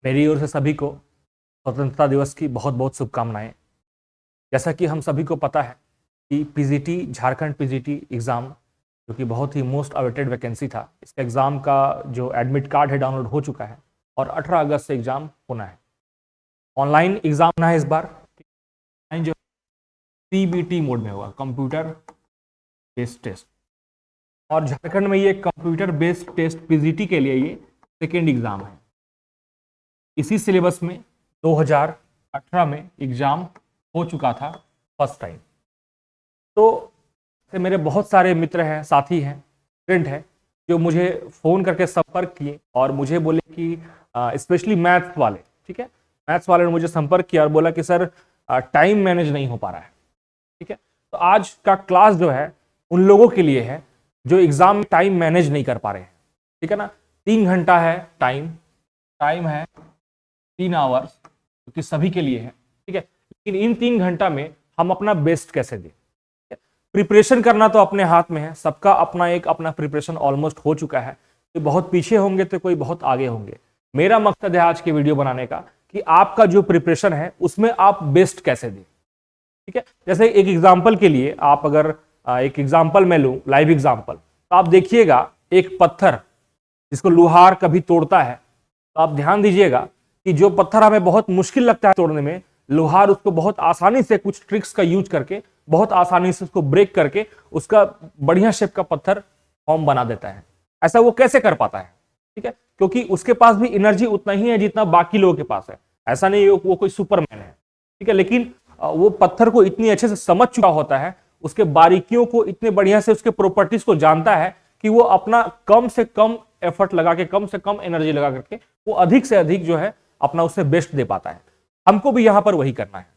मेरी ओर से सभी को स्वतंत्रता दिवस की बहुत बहुत शुभकामनाएं। जैसा कि हम सभी को पता है कि पीजीटी झारखंड पीजीटी एग्ज़ाम जो कि बहुत ही मोस्ट अवेटेड वैकेंसी था, इसका एग्ज़ाम का जो एडमिट कार्ड है डाउनलोड हो चुका है और 18 अगस्त से एग्ज़ाम होना है। ऑनलाइन एग्ज़ाम ना है इस बार, जो सीबीटी मोड में होगा, कंप्यूटर बेस्ड टेस्ट। और झारखंड में ये कंप्यूटर बेस्ड टेस्ट पीजीटी के लिए ये सेकेंड एग्ज़ाम है। इसी सिलेबस में 2018 में एग्ज़ाम हो चुका था फर्स्ट टाइम। तो मेरे बहुत सारे मित्र हैं, साथी हैं, फ्रेंड हैं जो मुझे फ़ोन करके संपर्क किए और मुझे बोले कि स्पेशली मैथ्स वाले, ठीक है, मैथ्स वाले ने मुझे संपर्क किया और बोला कि सर टाइम मैनेज नहीं हो पा रहा है। ठीक है, तो आज का क्लास जो है उन लोगों के लिए है जो एग्ज़ाम में टाइम मैनेज नहीं कर पा रहे हैं। ठीक है ना, 3 घंटा है टाइम है 3 आवर्स, जो कि सभी के लिए है। ठीक है, लेकिन इन 3 घंटा में हम अपना बेस्ट कैसे दें। प्रिपरेशन करना तो अपने हाथ में है, सबका अपना प्रिपरेशन ऑलमोस्ट हो चुका है। तो बहुत पीछे होंगे तो कोई बहुत आगे होंगे। मेरा मकसद है आज की वीडियो बनाने का कि आपका जो प्रिपरेशन है उसमें आप बेस्ट कैसे दें। ठीक है, जैसे एक एग्जाम्पल के लिए आप अगर एक एग्जाम्पल मैं लूं, लाइव एग्जाम्पल, तो आप देखिएगा एक पत्थर जिसको लोहार कभी तोड़ता है, तो आप ध्यान दीजिएगा कि जो पत्थर हमें बहुत मुश्किल लगता है तोड़ने में, लोहार उसको बहुत आसानी से कुछ ट्रिक्स का यूज करके बहुत आसानी से उसको ब्रेक करके उसका बढ़िया शेप का पत्थर फॉर्म बना देता है। ऐसा वो कैसे कर पाता है? ठीक है, क्योंकि उसके पास भी एनर्जी उतना ही है जितना बाकी लोगों के पास है। ऐसा नहीं वो कोई सुपरमैन है। ठीक है, लेकिन वो पत्थर को इतनी अच्छे से समझ चुका होता है, उसके बारीकियों को इतने बढ़िया से, उसके प्रॉपर्टीज को जानता है कि वो अपना कम से कम एफर्ट लगा के, कम से कम एनर्जी लगा करके वो अधिक से अधिक जो है अपना उससे बेस्ट दे पाता है। हमको भी यहां पर वही करना है।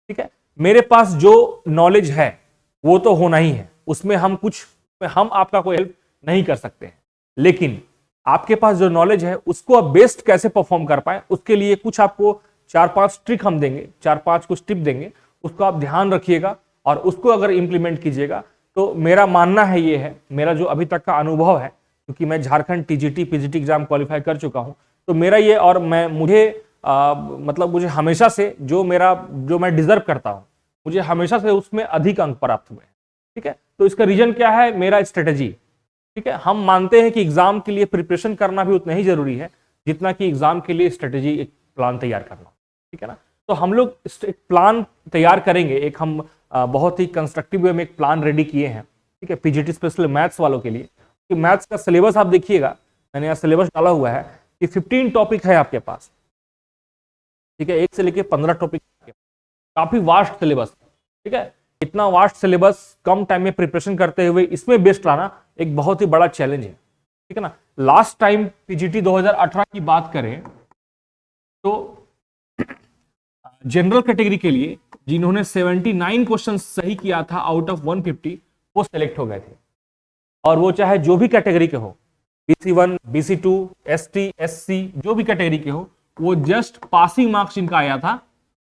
ठीक है, मेरे पास जो नॉलेज है वो तो होना ही है, उसमें हम आपका कोई हेल्प नहीं कर सकते हैं, लेकिन आपके पास जो नॉलेज है उसको आप बेस्ट कैसे परफॉर्म कर पाए, उसके लिए कुछ आपको 4-5 ट्रिक हम देंगे, 4-5 कुछ टिप देंगे, उसको आप ध्यान रखिएगा और उसको अगर इंप्लीमेंट कीजिएगा तो मेरा मानना है, ये है मेरा जो अभी तक का अनुभव है, क्योंकि मैं Jharkhand TGT PGT exam qualify कर चुका हूं, तो मेरा ये, और मतलब मुझे हमेशा से जो मैं डिजर्व करता हूं, मुझे हमेशा से उसमें अधिक अंक प्राप्त हुए हैं। ठीक है, तो इसका रीजन क्या है? मेरा स्ट्रेटेजी। ठीक है, हम मानते हैं कि एग्जाम के लिए प्रिपरेशन करना भी उतना ही जरूरी है जितना कि एग्जाम के लिए स्ट्रेटेजी, एक प्लान तैयार करना। ठीक है ना, तो हम लोग एक प्लान तैयार करेंगे, एक हम बहुत ही कंस्ट्रक्टिव वे में एक प्लान रेडी किए हैं। ठीक है, पीजीटी स्पेशल मैथ्स वालों के लिए, कि मैथ्स का सिलेबस आप देखिएगा, मैंने यहाँ सिलेबस डाला हुआ है कि 15 टॉपिक है आपके पास। ठीक है, 1 से लेके 15 टॉपिक, काफी वास्ट सिलेबस। ठीक है, इतना वास्ट सिलेबस कम टाइम में प्रिपरेशन करते हुए इसमें बेस्ट लाना एक बहुत ही बड़ा चैलेंज है। ठीक है ना, लास्ट टाइम पीजीटी 2018 की बात करें तो जनरल कैटेगरी के लिए जिन्होंने 79 क्वेश्चन सही किया था आउट ऑफ 150, वो सिलेक्ट हो गए थे। और वो चाहे जो भी कैटेगरी के हो, BC1 BC2 ST SC, जो भी कैटेगरी के हो, वो जस्ट पासिंग मार्क्स जिनका आया था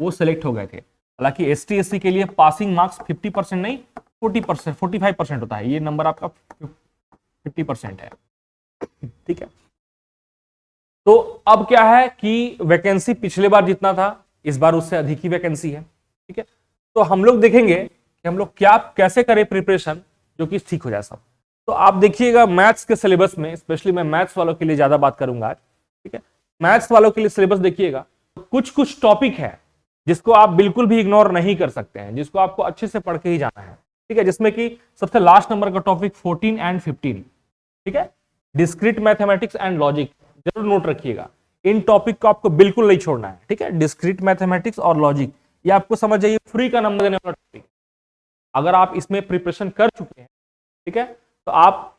वो सिलेक्ट हो गए थे। हालांकि ST SC के लिए पासिंग मार्क्स 50% नहीं, 40%, 45% होता है। ये नंबर आपका 50% है। ठीक है, तो अब क्या है कि वैकेंसी पिछले बार जितना था इस बार उससे अधिक ही वैकेंसी है। ठीक है, तो हम लोग देखेंगे कि हम लोग कैसे करें प्रिपरेशन जो कि ठीक हो जाए सब। तो आप देखिएगा मैथ्स के सिलेबस में, स्पेशली मैं मैथ्स वालों के लिए ज्यादा बात करूंगा आज। ठीक है, मैथ्स वालों के लिए सिलेबस देखिएगा, तो कुछ टॉपिक है जिसको आप बिल्कुल भी इग्नोर नहीं कर सकते हैं, जिसको आपको अच्छे से पढ़ के ही जाना है। ठीक है, जिसमें कि सबसे लास्ट नंबर का टॉपिक 14 एंड 15। ठीक है, डिस्क्रीट मैथमेटिक्स एंड लॉजिक, जरूर नोट रखिएगा, इन टॉपिक को आपको बिल्कुल नहीं छोड़ना है। ठीक है, डिस्क्रीट मैथमेटिक्स और लॉजिक, ये आपको समझ जाइए फ्री का नंबर देने वाला टॉपिक। अगर आप इसमें प्रिपरेशन कर चुके हैं, ठीक है, तो आप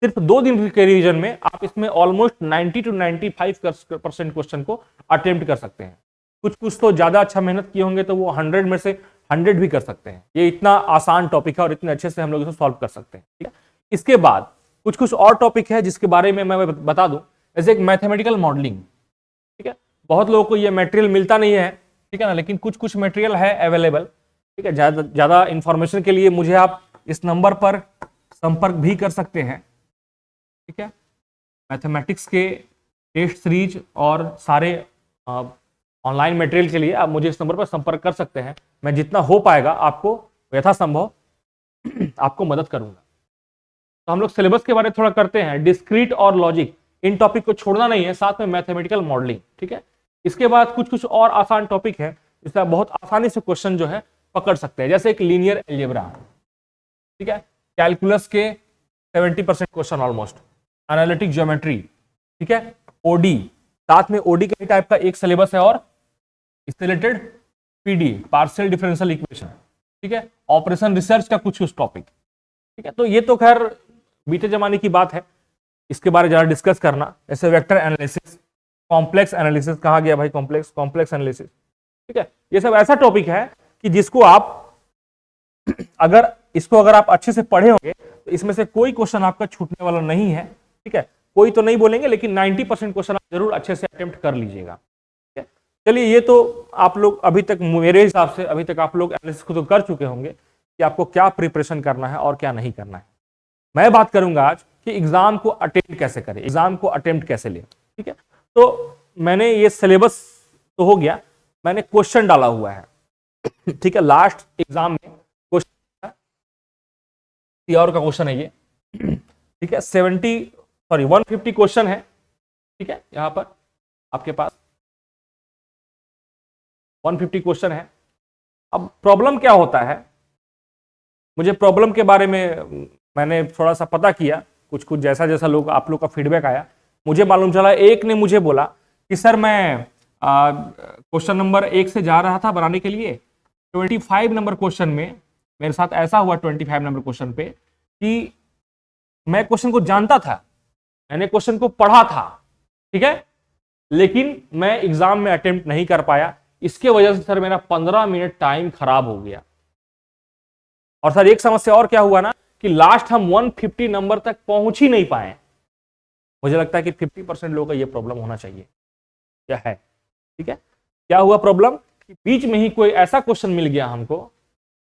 सिर्फ 2 दिन के रिवीजन में आप इसमें ऑलमोस्ट 90 to 95% क्वेश्चन को अटेम्प्ट कर सकते हैं। कुछ तो ज्यादा अच्छा मेहनत किए होंगे तो वो 100 में से 100 भी कर सकते हैं। ये इतना आसान टॉपिक है और इतने अच्छे से हम लोग इसे सॉल्व कर सकते हैं। ठीक है, इसके बाद कुछ और टॉपिक है जिसके बारे में मैं बता दूं, जैसे एक मैथमेटिकल मॉडलिंग। ठीक है, बहुत लोगों को ये मटेरियल मिलता नहीं है, ठीक है ना, लेकिन कुछ मटेरियल है अवेलेबल। ठीक है, ज्यादा इंफॉर्मेशन के लिए मुझे आप इस नंबर पर संपर्क भी कर सकते हैं। ठीक है, मैथमेटिक्स के टेस्ट सीरीज और सारे ऑनलाइन मटेरियल के लिए आप मुझे इस नंबर पर संपर्क कर सकते हैं। मैं जितना हो पाएगा आपको यथासंभव आपको मदद करूंगा। तो हम लोग सिलेबस के बारे में थोड़ा करते हैं। डिस्क्रीट और लॉजिक, इन टॉपिक को छोड़ना नहीं है, साथ में मैथमेटिकल मॉडलिंग, ठीक है। इसके बाद कुछ कुछ और आसान टॉपिक है जिससे आप बहुत आसानी से क्वेश्चन जो है पकड़ सकते हैं, जैसे एक लीनियर अलजेब्रा, ठीक है, कैलकुलस के 70% क्वेश्चन ऑलमोस्ट, एनालिटिक ज्योमेट्री, ठीक है, ओडी, साथ में ओडी के टाइप का एक सिलेबस है और इससे related PD, partial differential equation, ठीक है, ऑपरेशन रिसर्च का कुछ टॉपिक, ठीक है। तो ये तो खैर बीते जमाने की बात है, इसके बारे में ज्यादा डिस्कस करना, जैसे वेक्टर एनालिसिस, कॉम्प्लेक्स एनालिसिस, कहा गया भाई कॉम्प्लेक्स एनालिसिस, ठीक है। ये सब ऐसा टॉपिक है कि जिसको आप अगर आप अच्छे से पढ़े होंगे तो इसमें से कोई क्वेश्चन आपका छूटने वाला नहीं है, ठीक है। कोई तो नहीं बोलेंगे, लेकिन 90% क्वेश्चन आप जरूर अच्छे से अटेम्प्ट कर लीजिएगा, ठीक है। चलिए, ये तो आप लोग अभी तक, मेरे हिसाब से अभी तक आप लोग एनालिसिस को तो कर चुके होंगे कि आपको क्या प्रिपरेशन करना है और क्या नहीं करना है। मैं बात करूंगा आज कि एग्जाम को अटेम्प्ट कैसे करें, एग्जाम को अटेम्प्ट कैसे लें, ठीक है। तो मैंने ये सिलेबस तो हो गया, मैंने क्वेश्चन डाला हुआ है, ठीक है। लास्ट एग्जाम में क्वेश्चन और का क्वेश्चन है ये, ठीक है। 150 क्वेश्चन है, ठीक है। यहां पर आपके पास 150 क्वेश्चन है। अब प्रॉब्लम क्या होता है, मुझे प्रॉब्लम के बारे में मैंने थोड़ा सा पता किया, कुछ जैसा लोग आप लोग का फीडबैक आया, मुझे मालूम चला। एक ने मुझे बोला कि सर मैं क्वेश्चन नंबर 1 से जा रहा था बनाने के लिए, 25 नंबर क्वेश्चन में मेरे साथ ऐसा हुआ, 25 नंबर क्वेश्चन पे, कि मैं क्वेश्चन को जानता था, मैंने क्वेश्चन को पढ़ा था, ठीक है, लेकिन मैं एग्जाम में अटेम्प्ट नहीं कर पाया। इसके वजह से सर मेरा 15 मिनट टाइम खराब हो गया। और सर एक समस्या और क्या हुआ ना, कि लास्ट हम 150 नंबर तक पहुंच ही नहीं पाए। मुझे लगता है कि 50% लोगों का यह प्रॉब्लम होना चाहिए, क्या है, ठीक है। क्या हुआ प्रॉब्लम, कि बीच में ही कोई ऐसा क्वेश्चन मिल गया हमको,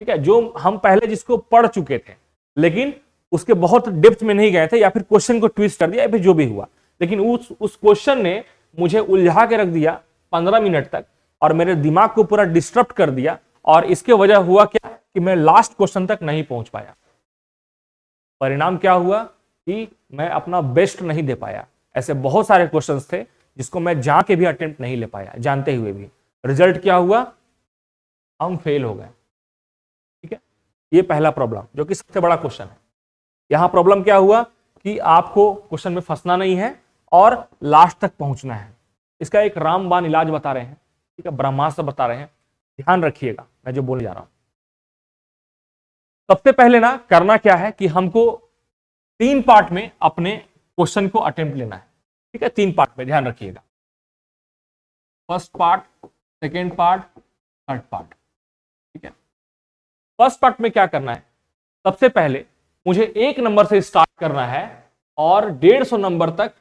ठीक है, जो हम पहले जिसको पढ़ चुके थे, लेकिन उसके बहुत डेप्थ में नहीं गए थे, या फिर क्वेश्चन को ट्विस्ट कर दिया, या फिर जो भी हुआ, लेकिन उस क्वेश्चन ने मुझे उलझा के रख दिया 15 मिनट तक, और मेरे दिमाग को पूरा डिस्टर्ब कर दिया। और इसके वजह हुआ क्या, कि मैं लास्ट क्वेश्चन तक नहीं पहुंच पाया। परिणाम क्या हुआ, कि मैं अपना बेस्ट नहीं दे पाया। ऐसे बहुत सारे क्वेश्चंस थे जिसको मैं जान के भी अटेम्प्ट नहीं ले पाया, जानते हुए भी। रिजल्ट क्या हुआ, हम फेल हो गए, ठीक है। ये पहला प्रॉब्लम, जो कि सबसे बड़ा क्वेश्चन है। यहां प्रॉब्लम क्या हुआ, कि आपको क्वेश्चन में फंसना नहीं है और लास्ट तक पहुंचना है। इसका एक रामबाण इलाज बता रहे हैं, ठीक है, ब्रह्मास्त्र बता रहे हैं, ध्यान रखिएगा मैं जो बोलने जा रहा हूं। सबसे पहले ना करना क्या है, कि हमको 3 पार्ट में अपने क्वेश्चन को अटेम्प्ट लेना है, ठीक है। 3 पार्ट में, ध्यान रखिएगा, first part, second part, third part, ठीक है। फर्स्ट पार्ट में क्या करना है, सबसे पहले मुझे 1 नंबर से स्टार्ट करना है और 150 नंबर तक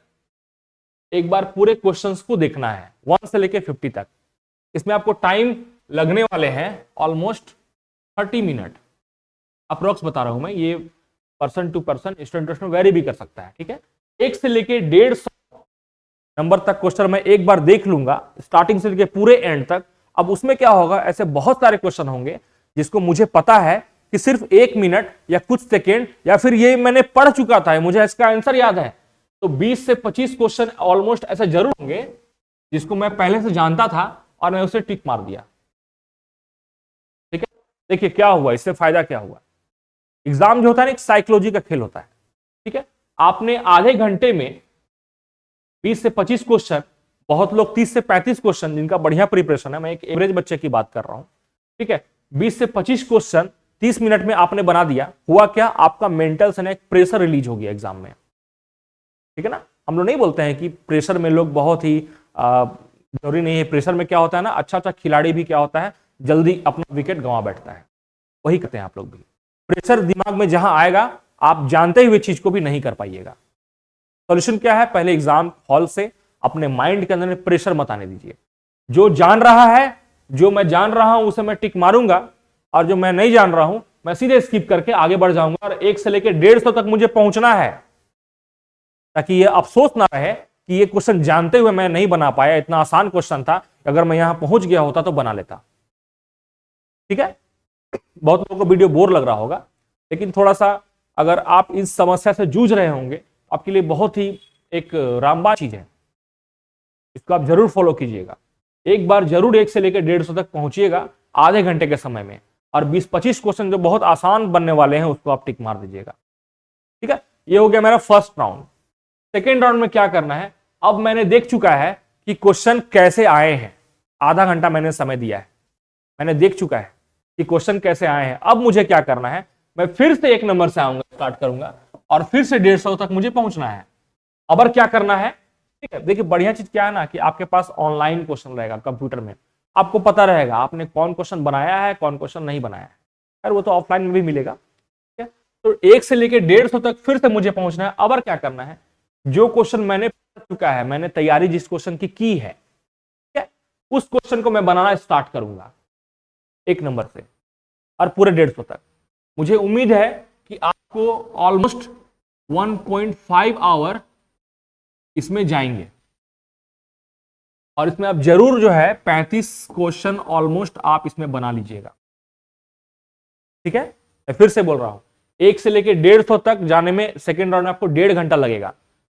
एक बार पूरे क्वेश्चंस को देखना है, 1 से लेके 50 तक। इसमें आपको टाइम लगने वाले हैं ऑलमोस्ट 30 मिनट अप्रोक्स बता रहा हूं मैं, ये पर्सन टू पर्सन, स्टूडेंट में वेरी भी कर सकता है, ठीक है। 1 से लेके 150 नंबर तक क्वेश्चन मैं एक बार देख लूंगा, स्टार्टिंग से लेके पूरे एंड तक। अब उसमें क्या होगा, ऐसे बहुत सारे क्वेश्चन होंगे जिसको मुझे पता है कि सिर्फ 1 मिनट या कुछ सेकेंड, या फिर ये मैंने पढ़ चुका था, मुझे इसका आंसर याद है। तो 20 से 25 क्वेश्चन ऑलमोस्ट ऐसे जरूर होंगे जिसको मैं पहले से जानता था और मैं उसे टिक मार दिया, ठीक है। देखिए क्या हुआ, इससे फायदा क्या हुआ। एग्जाम जो होता है ना, एक साइकोलॉजी का खेल होता है, ठीक है। आपने आधे घंटे में 20 से 25 क्वेश्चन, बहुत लोग 30 से 35 क्वेश्चन जिनका बढ़िया प्रिपरेशन है, मैं एक एवरेज बच्चे की बात कर रहा हूं, ठीक है। 20 से 25 क्वेश्चन 30 मिनट में आपने बना दिया। हुआ क्या, आपका मेंटल से एक प्रेशर रिलीज हो गया एग्जाम में, ठीक है ना। हम लोग नहीं बोलते हैं कि प्रेशर में लोग बहुत ही जरूरी नहीं है। प्रेशर में क्या होता है ना, अच्छा खिलाड़ी भी क्या होता है, जल्दी अपना विकेट गंवा बैठता है, वही करते हैं आप लोग भी। प्रेशर दिमाग में जहां आएगा, आप जानते हुए चीज को भी नहीं कर पाइएगा। सॉल्यूशन क्या है, पहले एग्जाम हॉल से अपने माइंड के अंदर में प्रेशर मत आने दीजिए। जो जान रहा है, जो मैं जान रहा हूं उसे मैं टिक मारूंगा, और जो मैं नहीं जान रहा हूं मैं सीधे स्किप करके आगे बढ़ जाऊंगा। और 1 से लेकर 150 तक मुझे पहुंचना है, ताकि ये अफसोस ना रहे कि ये क्वेश्चन जानते हुए मैं नहीं बना पाया, इतना आसान क्वेश्चन था, अगर मैं यहां पहुंच गया होता तो बना लेता। ठीक है, बहुत लोगों को वीडियो बोर लग रहा होगा, लेकिन थोड़ा सा अगर आप इस समस्या से जूझ रहे होंगे, आपके लिए बहुत ही एक रामबाण चीज है, इसको आप जरूर फॉलो कीजिएगा। एक बार जरूर 1 से लेकर 150 तक पहुंचिएगा आधे घंटे के समय में, और 20-25 क्वेश्चन जो बहुत आसान बनने वाले हैं उसको आप टिक मार दीजिएगा। ठीक है, ये हो गया मेरा फर्स्ट राउंड। सेकेंड राउंड में क्या करना है, अब मैंने देख चुका है कि क्वेश्चन कैसे आए हैं, आधा घंटा मैंने समय दिया है, मैंने देख चुका है कि क्वेश्चन कैसे आए हैं। अब मुझे क्या करना है, मैं फिर से 1 नंबर से आऊंगा, स्टार्ट करूंगा, और फिर से 150 तक मुझे पहुंचना है। अब क्या करना है, ठीक है, देखिए बढ़िया चीज क्या है ना कि आपके पास ऑनलाइन क्वेश्चन रहेगा कंप्यूटर में, आपको पता रहेगा आपने कौन क्वेश्चन बनाया है, कौन क्वेश्चन नहीं बनाया है। यार वो तो ऑफलाइन में भी मिलेगा। ठीक है, तो 1 से लेकर 150 तक फिर से मुझे पहुंचना है। अब क्या करना है, जो क्वेश्चन मैंने पढ़ चुका है, मैंने तैयारी जिस क्वेश्चन की है, ठीक है, उस क्वेश्चन को मैं बनाना स्टार्ट करूंगा 1 नंबर से और पूरे 150 तक। मुझे उम्मीद है कि आपको ऑलमोस्ट 1.5 आवर इसमें जाएंगे, और इसमें आप जरूर जो है 35 क्वेश्चन ऑलमोस्ट आप इसमें बना लीजिएगा। ठीक है, मैं फिर से बोल रहा हूं, 1 से लेकर 150 तक जाने में सेकेंड राउंड में आपको 1.5 घंटा लगेगा।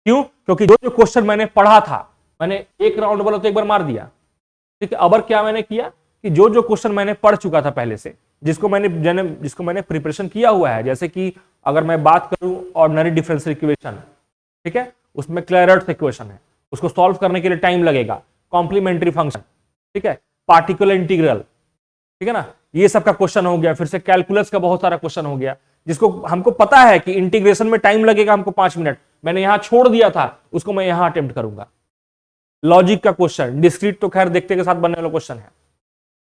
क्यों? क्योंकि जो जो क्वेश्चन मैंने पढ़ा था, मैंने एक राउंड बोला तो एक बार मार दिया। ठीक है, अब क्या मैंने किया कि जो जो क्वेश्चन मैंने पढ़ चुका था पहले से, जिसको मैंने प्रिपरेशन किया हुआ है, जैसे कि अगर मैं बात करूं ऑर्डिनरी डिफरेंशियल इक्वेशन, ठीक है, उसमें क्लैरेट्स इक्वेशन है, उसको सॉल्व करने के लिए टाइम लगेगा। कॉम्प्लीमेंट्री फंक्शन, ठीक है, पार्टिकुलर इंटीग्रल, ठीक है ना, ये सब का क्वेश्चन हो गया। फिर से कैलकुलस का बहुत सारा क्वेश्चन हो गया, जिसको हमको पता है कि इंटीग्रेशन में टाइम लगेगा हमको 5 मिनट, मैंने यहां छोड़ दिया था, उसको मैं यहां अटेम्प्ट करूंगा। लॉजिक का क्वेश्चन, डिस्क्रीट तो खैर देखते के साथ बनने वाला क्वेश्चन है।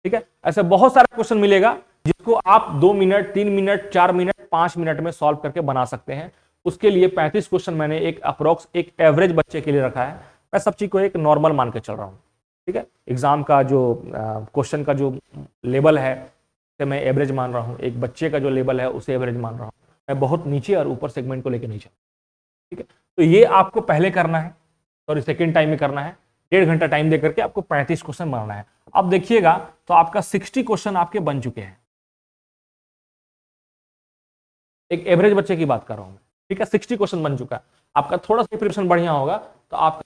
ठीक है, ऐसे बहुत सारा क्वेश्चन मिलेगा जिसको आप 2 मिनट, 3 मिनट, 4 मिनट, 5 मिनट में सॉल्व करके बना सकते हैं। उसके लिए 35 क्वेश्चन मैंने एक अप्रोक्स, एक एवरेज बच्चे के लिए रखा है। मैं सब चीज को एक नॉर्मल मान के चल रहा हूं। ठीक है, एग्जाम का जो क्वेश्चन का जो लेवल है उसे मैं एवरेज मान रहा हूं, एक बच्चे का जो लेवल है उसे एवरेज मान रहा हूं। मैं बहुत नीचे और ऊपर सेगमेंट को लेकर नहीं चल। ठीक है, तो ये आपको पहले करना है, सॉरी सेकेंड टाइम में करना है। 1.5 घंटा टाइम देकर के आपको 35 क्वेश्चन बनाना है। अब देखिएगा तो आपका 60 क्वेश्चन आपके बन चुके हैं। एक एवरेज बच्चे की बात कर रहा हूं मैं। ठीक है, 60 क्वेश्चन बन चुका है। आपका थोड़ा सा प्रिपरेशन बढ़िया होगा तो आप,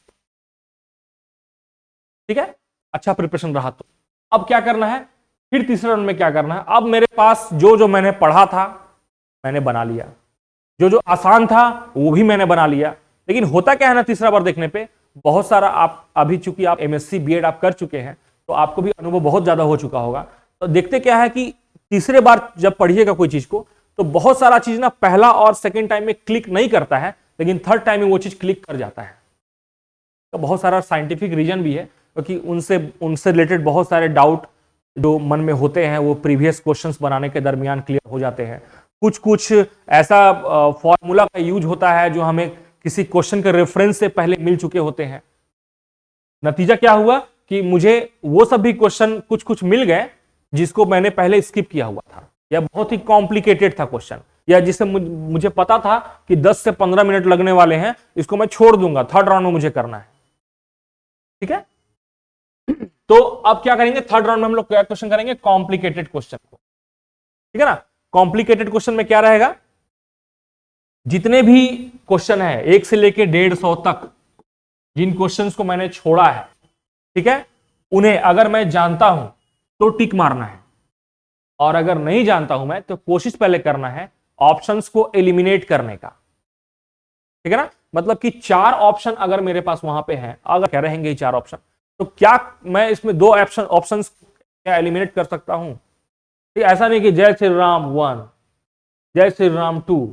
ठीक है, अच्छा प्रिपरेशन रहा तो। अब क्या करना है, फिर तीसरे राउंड में क्या करना है, अब मेरे पास जो जो मैंने पढ़ा था मैंने बना लिया, जो जो आसान था वो भी मैंने बना लिया। लेकिन होता क्या है ना, तीसरा बार देखने पे बहुत सारा, आप अभी चूंकि आप एमएससी बीएड आप कर चुके हैं तो आपको भी अनुभव बहुत ज्यादा हो चुका होगा। तो देखते क्या है कि तीसरे बार जब पढ़िएगा कोई चीज को तो बहुत सारा चीज ना पहला और सेकेंड टाइम में क्लिक नहीं करता है, लेकिन थर्ड टाइम में वो चीज क्लिक कर जाता है। तो बहुत सारा साइंटिफिक रीजन भी है, क्योंकि उनसे रिलेटेड बहुत सारे डाउट जो मन में होते हैं वो प्रीवियस क्वेश्चंस बनाने के दरमियान क्लियर हो जाते हैं। कुछ कुछ ऐसा फॉर्मूला का यूज होता है जो हमें किसी क्वेश्चन के रेफरेंस से पहले मिल चुके होते हैं। नतीजा क्या हुआ कि मुझे वो सब भी क्वेश्चन कुछ कुछ मिल गए जिसको मैंने पहले स्किप किया हुआ था, या बहुत ही कॉम्प्लिकेटेड था क्वेश्चन, या जिसे मुझे पता था कि 10 से 15 मिनट लगने वाले हैं, इसको मैं छोड़ दूंगा, थर्ड राउंड में मुझे करना है। ठीक है, तो अब क्या करेंगे, थर्ड राउंड में हम लोग क्या क्वेश्चन करेंगे, कॉम्प्लिकेटेड क्वेश्चन को। ठीक है ना, कॉम्प्लिकेटेड क्वेश्चन में क्या रहेगा, जितने भी क्वेश्चन है 1 से लेके 150 तक, जिन क्वेश्चंस को मैंने छोड़ा है, ठीक है, उन्हें अगर मैं जानता हूं तो टिक मारना है, और अगर नहीं जानता हूं मैं तो कोशिश पहले करना है ऑप्शंस को एलिमिनेट करने का। ठीक है ना, मतलब कि 4 ऑप्शन अगर मेरे पास वहां पे हैं, अगर क्या रहेंगे 4 ऑप्शन, तो क्या मैं इसमें 2 ऑप्शंस क्या एलिमिनेट कर सकता हूं? ऐसा नहीं कि जय श्री राम 1, जय श्री राम 2,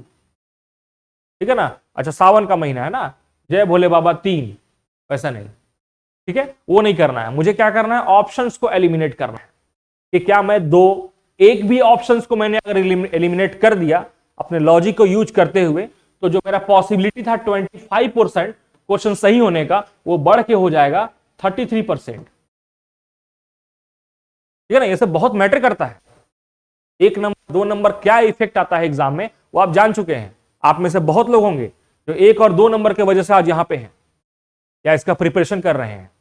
ठीक है ना, अच्छा सावन का महीना है ना, जय भोले बाबा 3, वैसा नहीं। ठीक है, वो नहीं करना है। मुझे क्या करना है, ऑप्शंस को एलिमिनेट करना है कि क्या मैं एक भी ऑप्शंस को मैंने अगर एलिमिनेट कर दिया अपने लॉजिक को यूज करते हुए, तो जो मेरा पॉसिबिलिटी था 25% क्वेश्चन सही होने का, वो बढ़ के हो जाएगा 33%। ठीक है ना, ये सब बहुत मैटर करता है। 1 नंबर 2 नंबर क्या इफेक्ट आता है एग्जाम में, वो आप जान चुके हैं। आप में से बहुत लोग होंगे जो 1 और 2 नंबर के वजह से आज यहां पे हैं या इसका प्रिपरेशन कर रहे हैं।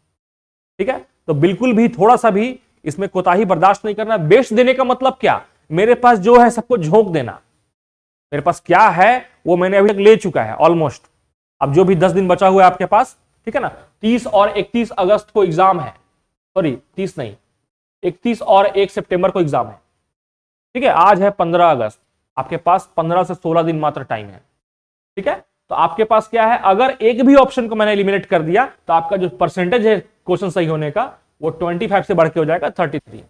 ठीक है, तो बिल्कुल भी थोड़ा सा भी इसमें कोताही बर्दाश्त नहीं करना। बेस्ट देने का मतलब क्या, मेरे पास जो है सबको झोंक देना, मेरे पास क्या है वो मैंने अभी तक ले चुका है ऑलमोस्ट। अब जो भी 10 दिन बचा हुआ है आपके पास, ठीक है ना, 30 और 31 अगस्त को एग्जाम है, सॉरी 30 नहीं, 31 और 1 सितंबर को एग्जाम है, ठीक है। आज है 15 अगस्त, आपके पास 15 से 16 दिन मात्र टाइम है, ठीक है। तो आपके पास क्या है, अगर एक भी ऑप्शन को मैंने एलिमिनेट कर दिया तो आपका जो परसेंटेज है क्वेश्चन सही होने का वो 25 से बढ़ के हो जाएगा 33,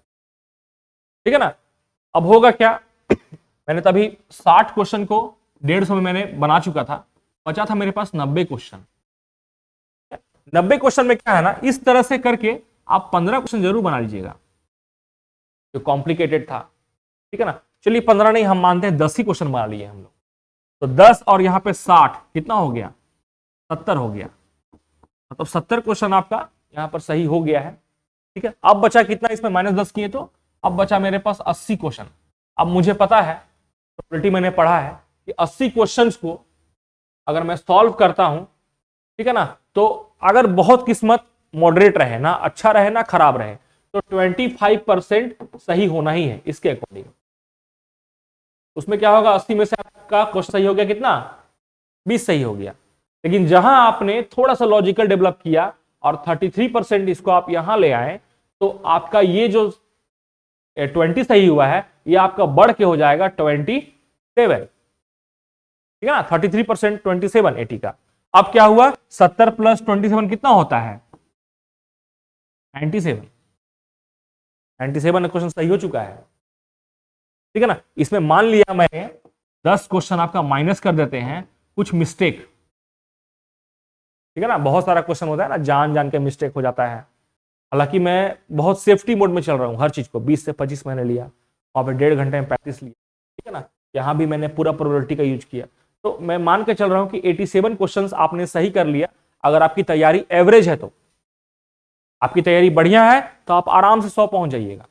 ठीक है ना। अब होगा क्या, मैंने तभी 60 क्वेश्चन को 150 में मैंने बना चुका था, बचा था मेरे पास 90 क्वेश्चन। 90 क्वेश्चन में क्या है ना, इस तरह से करके आप 15 क्वेश्चन जरूर बना लीजिएगा, जो कॉम्प्लिकेटेड था, ठीक है ना। चलिए 15 नहीं, हम मानते हैं 10 ही क्वेश्चन बना लिए हम लोग, तो 10 और यहां पे 60 कितना हो गया, 70 हो गया, मतलब 70 क्वेश्चन आपका यहां पर सही हो गया है, ठीक है। अब बचा कितना, इसमें -10 किए तो अब बचा मेरे पास 80 क्वेश्चन। अब मुझे पता है, प्रोबेबिलिटी मैंने पढ़ा है कि 80 क्वेश्चंस को अगर मैं सॉल्व करता हूं, ठीक है ना, तो अगर बहुत किस्मत मॉडरेट रहे ना, अच्छा रहे ना खराब रहे, तो 25% सही होना ही है इसके अकॉर्डिंग। उसमें क्या होगा, 80 में से आपका क्वेश्चन सही हो गया कितना, 20 सही हो गया। लेकिन जहां आपने थोड़ा सा लॉजिकल डेवलप किया और 33% इसको आप यहां ले आए, तो आपका ये जो 20 सही हुआ है ये आपका बढ़ के हो जाएगा 27, ठीक है ना। 33% 27 80 का। अब क्या हुआ, 70 + 27 कितना होता है, 97। 97 क्वेश्चन सही हो चुका है, ठीक है ना। इसमें मान लिया मैंने 10 क्वेश्चन आपका माइनस कर देते हैं, कुछ मिस्टेक, ठीक है ना। बहुत सारा क्वेश्चन होता है ना, जान जान के मिस्टेक हो जाता है। हालांकि मैं बहुत सेफ्टी मोड में चल रहा हूं, हर चीज को 20 से 25 मैंने लिया, वहां पे 1.5 घंटे में 35 लिया, ठीक है ना। यहां भी मैंने पूरा प्रोबेबिलिटी का यूज किया, तो मैं मान के चल रहा हूं कि 87 क्वेश्चंस आपने सही कर लिया। अगर आपकी तैयारी एवरेज है, तो आपकी तैयारी बढ़िया है तो आप आराम से 100 पहुंच जाइएगा,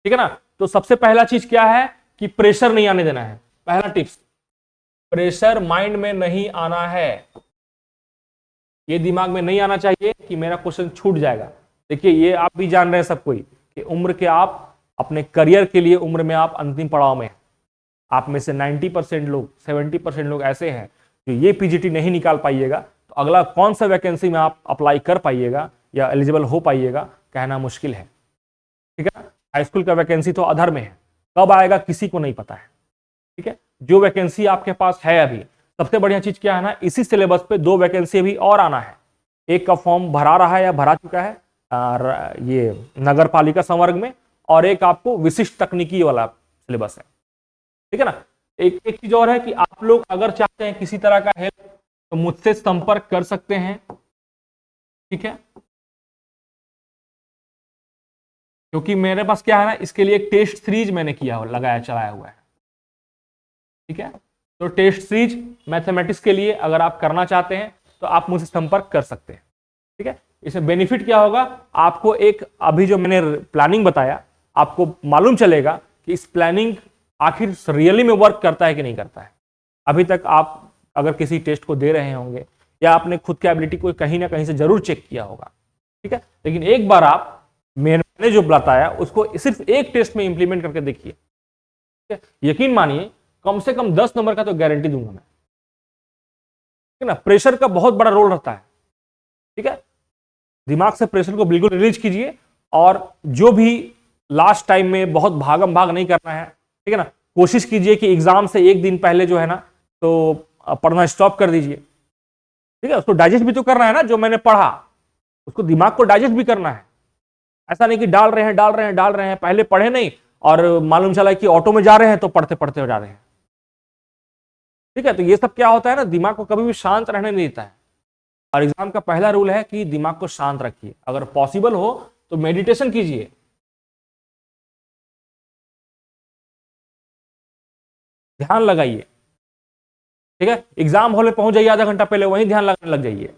ठीक है ना। तो सबसे पहला चीज क्या है कि प्रेशर नहीं आने देना है। पहला टिप्स, प्रेशर माइंड में नहीं आना है, ये दिमाग में नहीं आना चाहिए कि मेरा क्वेश्चन छूट जाएगा। देखिए ये आप भी जान रहे हैं सब कोई कि उम्र के आप अपने करियर के लिए उम्र में आप अंतिम पड़ाव में हैं। आप में से 90% लोग, 70% लोग ऐसे हैं जो ये पीजीटी नहीं निकाल पाइएगा, तो अगला कौन सा वैकेंसी में आप अप्लाई कर पाइएगा या एलिजिबल हो पाइएगा, कहना मुश्किल है, ठीक है। हाई स्कूल का वैकेंसी तो अधर में है, कब आएगा किसी को नहीं पता है, ठीक है। जो वैकेंसी आपके पास है अभी, सबसे बढ़िया चीज क्या है ना, इसी सिलेबस पे 2 वैकेंसी अभी और आना है। एक का फॉर्म भरा रहा है या भरा चुका है ये नगर पालिका संवर्ग में, और एक आपको विशिष्ट तकनीकी वाला सिलेबस है, ठीक है ना। एक चीज और है कि आप लोग अगर चाहते हैं किसी तरह का हेल्प तो मुझसे संपर्क कर सकते हैं, ठीक है। क्योंकि मेरे पास क्या है ना, इसके लिए एक टेस्ट सीरीज मैंने किया हुआ, लगाया चलाया हुआ है, ठीक है। तो टेस्ट सीरीज मैथमेटिक्स के लिए अगर आप करना चाहते हैं तो आप मुझसे संपर्क कर सकते हैं, ठीक है। इसमें बेनिफिट क्या होगा, आपको एक अभी जो मैंने प्लानिंग बताया, आपको मालूम चलेगा कि इस प्लानिंग आखिर रियली में वर्क करता है कि नहीं करता है। अभी तक आप अगर किसी टेस्ट को दे रहे होंगे या आपने खुद की एबिलिटी को कहीं ना कहीं से जरूर चेक किया होगा, ठीक है। लेकिन एक बार आप मैंने जो बताया उसको सिर्फ एक टेस्ट में इंप्लीमेंट करके देखिए, ठीक है। यकीन मानिए कम से कम 10 नंबर का तो गारंटी दूंगा मैं, ठीक है ना। प्रेशर का बहुत बड़ा रोल रहता है, ठीक है। दिमाग से प्रेशर को बिल्कुल रिलीज कीजिए, और जो भी लास्ट टाइम में बहुत भागम भाग नहीं करना है, ठीक है ना। कोशिश कीजिए कि एग्जाम से एक दिन पहले जो है ना, तो पढ़ना स्टॉप कर दीजिए, ठीक है। उसको डाइजेस्ट भी तो करना है ना, जो मैंने पढ़ा उसको दिमाग को डाइजेस्ट भी करना है। ऐसा नहीं कि डाल रहे हैं, पहले पढ़े नहीं और मालूम चला कि ऑटो में जा रहे हैं तो पढ़ते पढ़ते हो जा रहे हैं, ठीक है। तो ये सब क्या होता है ना, दिमाग को कभी भी शांत रहने नहीं देता है। और एग्जाम का पहला रूल है कि दिमाग को शांत रखिए, अगर पॉसिबल हो तो मेडिटेशन कीजिए, ध्यान लगाइए, ठीक है। एग्जाम हॉल में पहुंच जाइए, आधा घंटा पहले वहीं ध्यान लगाने लग जाइए।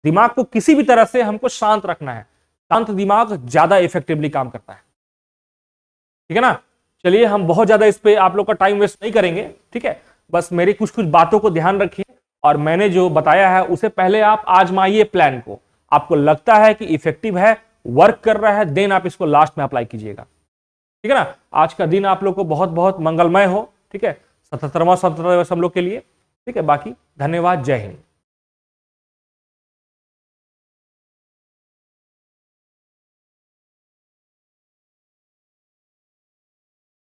दिमाग को किसी भी तरह से हमको शांत रखना है, शांत दिमाग ज्यादा इफेक्टिवली काम करता है, ठीक है ना। चलिए हम बहुत ज्यादा इस पे आप लोग का टाइम वेस्ट नहीं करेंगे, ठीक है। बस मेरी कुछ कुछ बातों को ध्यान रखिए, और मैंने जो बताया है उसे पहले आप आजमाइए, प्लान को आपको लगता है कि इफेक्टिव है, वर्क कर रहा है, देन आप इसको लास्ट में अप्लाई कीजिएगा। ठीक है ना। आज का दिन आप लोग को बहुत बहुत मंगलमय हो। ठीक है, 77वां स्वतंत्रता दिवस हम लोग के लिए। ठीक है, बाकी धन्यवाद, जय हिंद।